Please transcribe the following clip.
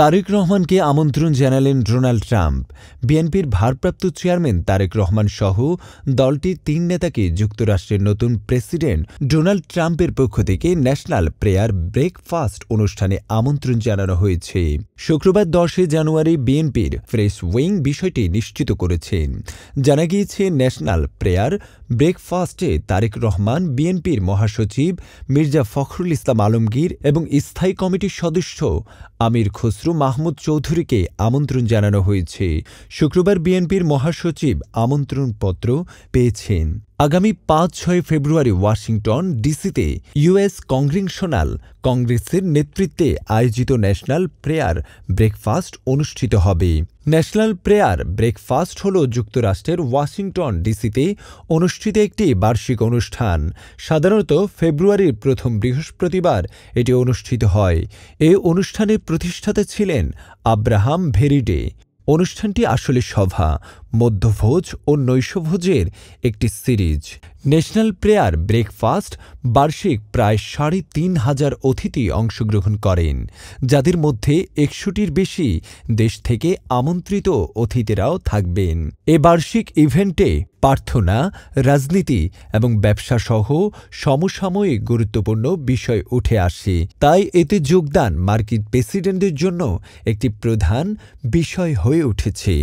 তারেক রহমানকে আমন্ত্রণ জানালেন ডোনাল্ড ট্রাম্প। বিএনপির ভারপ্রাপ্ত চেয়ারম্যান তারেক রহমান সহ দলটির ৩ নেতাকে যুক্তরাষ্ট্রের নতুন প্রেসিডেন্ট ডোনাল্ড ট্রাম্পের পক্ষ থেকে ন্যাশনাল প্রেয়ার ব্রেকফাস্ট অনুষ্ঠানে আমন্ত্রণ জানানো হয়েছে। শুক্রবার ১০ জানুয়ারি বিএনপির প্রেস উইং বিষয়টি নিশ্চিত করেছেন। জানা গিয়েছে, ন্যাশনাল প্রেয়ার ব্রেকফাস্টে তারেক রহমান, বিএনপির মহাসচিব মির্জা ফখরুল ইসলাম আলমগীর এবং স্থায়ী কমিটির সদস্য আমির খসরু মাহমুদ চৌধুরীকে আমন্ত্রণ জানানো হয়েছে। শুক্রবার বিএনপির মহাসচিব আমন্ত্রণপত্র পেয়েছেন। আগামী ৫-৬ ফেব্রুয়ারি ওয়াশিংটন ডিসিতে ইউএস কংগ্রেশনাল কংগ্রেসের নেতৃত্বে আয়োজিত ন্যাশনাল প্রেয়ার ব্রেকফাস্ট অনুষ্ঠিত হবে। ন্যাশনাল প্রেয়ার ব্রেকফাস্ট হল যুক্তরাষ্ট্রের ওয়াশিংটন ডিসিতে অনুষ্ঠিত একটি বার্ষিক অনুষ্ঠান। সাধারণত ফেব্রুয়ারির প্রথম বৃহস্পতিবার এটি অনুষ্ঠিত হয়। এ অনুষ্ঠানের প্রতিষ্ঠাতা ছিলেন আব্রাহাম ভেরিডে। অনুষ্ঠানটি আসলে সভা, মধ্যভোজ ও নৈশভোজের একটি সিরিজ। ন্যাশনাল প্রেয়ার ব্রেকফাস্ট বার্ষিক প্রায় ৩,৫০০ অতিথি অংশগ্রহণ করেন, যাদের মধ্যে ১০০টির বেশি দেশ থেকে আমন্ত্রিত অতিথিরাও থাকবেন। এ বার্ষিক ইভেন্টে প্রার্থনা, রাজনীতি এবং ব্যবসাসহ সমসাময়িক গুরুত্বপূর্ণ বিষয় উঠে আসে। তাই এতে যোগদান মার্কিন প্রেসিডেন্টের জন্য একটি প্রধান বিষয় হয়ে উঠেছে।